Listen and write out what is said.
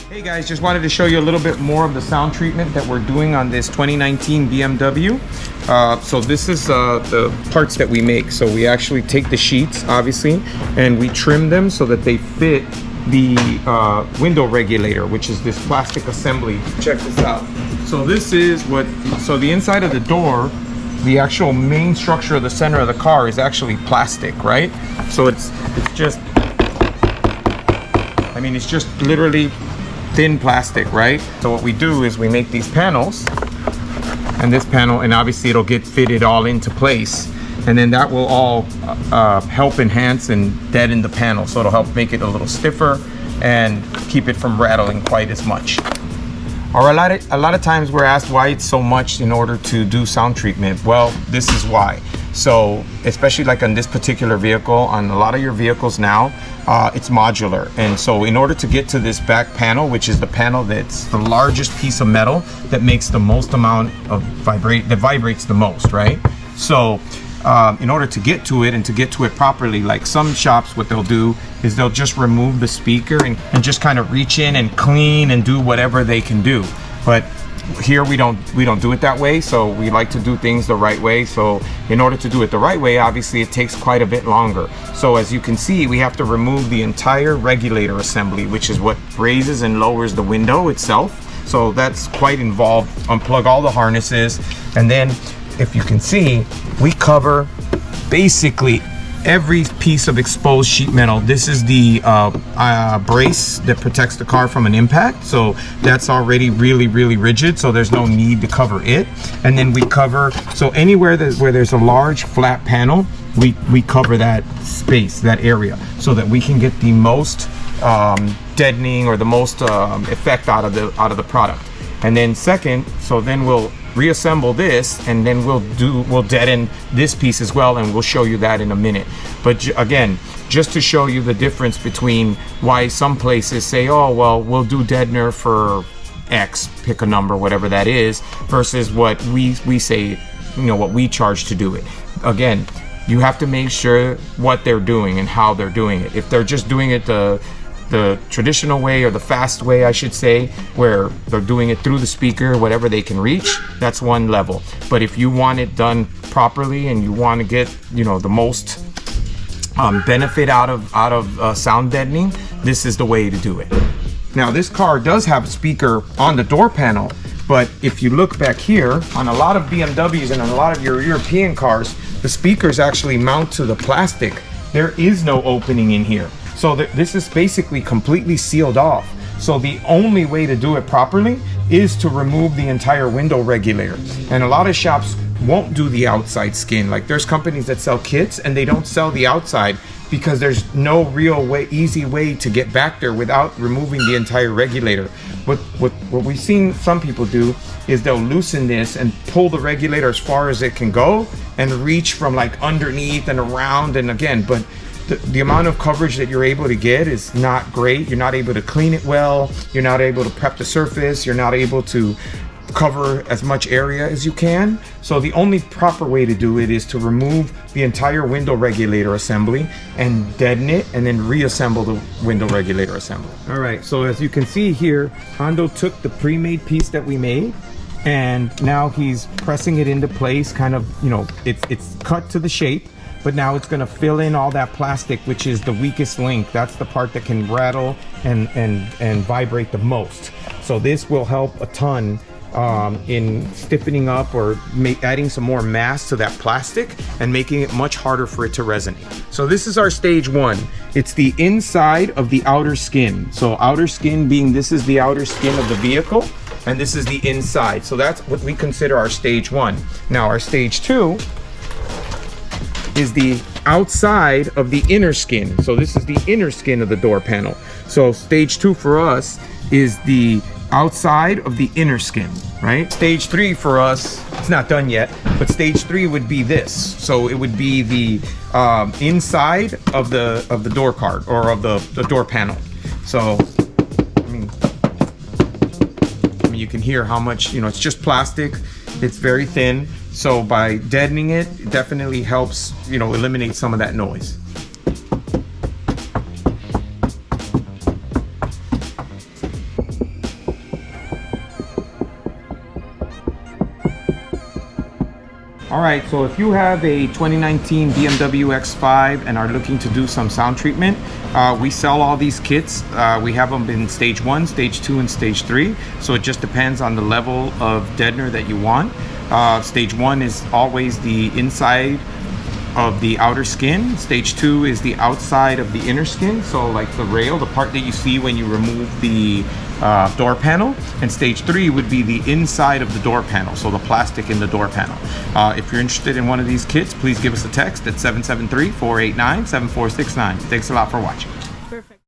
Hey guys, just wanted to show you a little bit more of the sound treatment that we're doing on this 2019 BMW. So this is the parts that we make. So we actually take the sheets, obviously, and we trim them so that they fit the window regulator, which is this plastic assembly. Check this out. So this is so the inside of the door, the actual main structure of the center of the car is actually plastic, right? So it's just, I mean, it's just literally thin plastic, right? So what we do is we make these panels, and this panel, and obviously it'll get fitted all into place, and then that will all help enhance and deaden the panel. So it'll help make it a little stiffer and keep it from rattling quite as much. Or a lot of times we're asked why it's so much in order to do sound treatment. Well, this is why. So especially like on this particular vehicle, on a lot of your vehicles now, it's modular. And so in order to get to this back panel, which is the panel that's the largest piece of metal that makes the most amount of that vibrates the most, right? So in order to get to it and to get to it properly, like some shops, what they'll do is they'll just remove the speaker and just kind of reach in and clean and do whatever they can do. But here we don't do it that way. So we like to do things the right way. So in order to do it the right way, obviously it takes quite a bit longer. So as you can see, we have to remove the entire regulator assembly, which is what raises and lowers the window itself. So that's quite involved. Unplug all the harnesses, and then if you can see, we cover basically every piece of exposed sheet metal. This is the brace that protects the car from an impact. So that's already really rigid, so there's no need to cover it. And then we cover, so anywhere where there's a large flat panel, we cover that space, that area, so that we can get the most deadening or the most effect out of the product. And then second, so then we'll reassemble this, and then we'll deaden this piece as well, and we'll show you that in a minute. But again, just to show you the difference between why some places say, oh well, we'll do deadener for X, pick a number, whatever that is, versus what we say, you know, what we charge to do it. Again, you have to make sure what they're doing and how they're doing it. If they're just doing it the traditional way, or the fast way I should say, where they're doing it through the speaker, whatever they can reach, that's one level. But if you want it done properly and you want to get, you know, the most benefit out of sound deadening, this is the way to do it. Now this car does have a speaker on the door panel, but if you look back here, on a lot of BMWs and on a lot of your European cars, the speakers actually mount to the plastic. There is no opening in here. So this is basically completely sealed off. So the only way to do it properly is to remove the entire window regulator. And a lot of shops won't do the outside skin. Like there's companies that sell kits and they don't sell the outside because there's no real easy way to get back there without removing the entire regulator. What we've seen some people do is they'll loosen this and pull the regulator as far as it can go and reach from like underneath and around and again, but the amount of coverage that you're able to get is not great. You're not able to clean it well. You're not able to prep the surface. You're not able to cover as much area as you can. So the only proper way to do it is to remove the entire window regulator assembly and deaden it, and then reassemble the window regulator assembly. All right, so as you can see here, Hondo took the pre-made piece that we made, and now he's pressing it into place, kind of, you know, it's cut to the shape. But now it's going to fill in all that plastic, which is the weakest link. That's the part that can rattle and vibrate the most. So this will help a ton in stiffening up or adding some more mass to that plastic and making it much harder for it to resonate. So this is our stage one. It's the inside of the outer skin. So outer skin being, this is the outer skin of the vehicle, and this is the inside. So that's what we consider our stage one. Now our stage two is the outside of the inner skin. So this is the inner skin of the door panel. So stage two for us is the outside of the inner skin, right? Stage three for us, it's not done yet, but stage three would be this. So it would be the inside of the door card, or of the door panel. So I mean you can hear how much, you know, it's just plastic. It's very thin. So by deadening it, it definitely helps, you know, eliminate some of that noise. All right, so if you have a 2019 BMW X5 and are looking to do some sound treatment, we sell all these kits. We have them in stage 1, stage 2, and stage 3. So it just depends on the level of deadener that you want. Stage 1 is always the inside of the outer skin. Stage 2 is the outside of the inner skin, so like the rail, the part that you see when you remove the door panel. And stage 3 would be the inside of the door panel, so the plastic in the door panel. If you're interested in one of these kits, please give us a text at 773-489-7469. Thanks a lot for watching.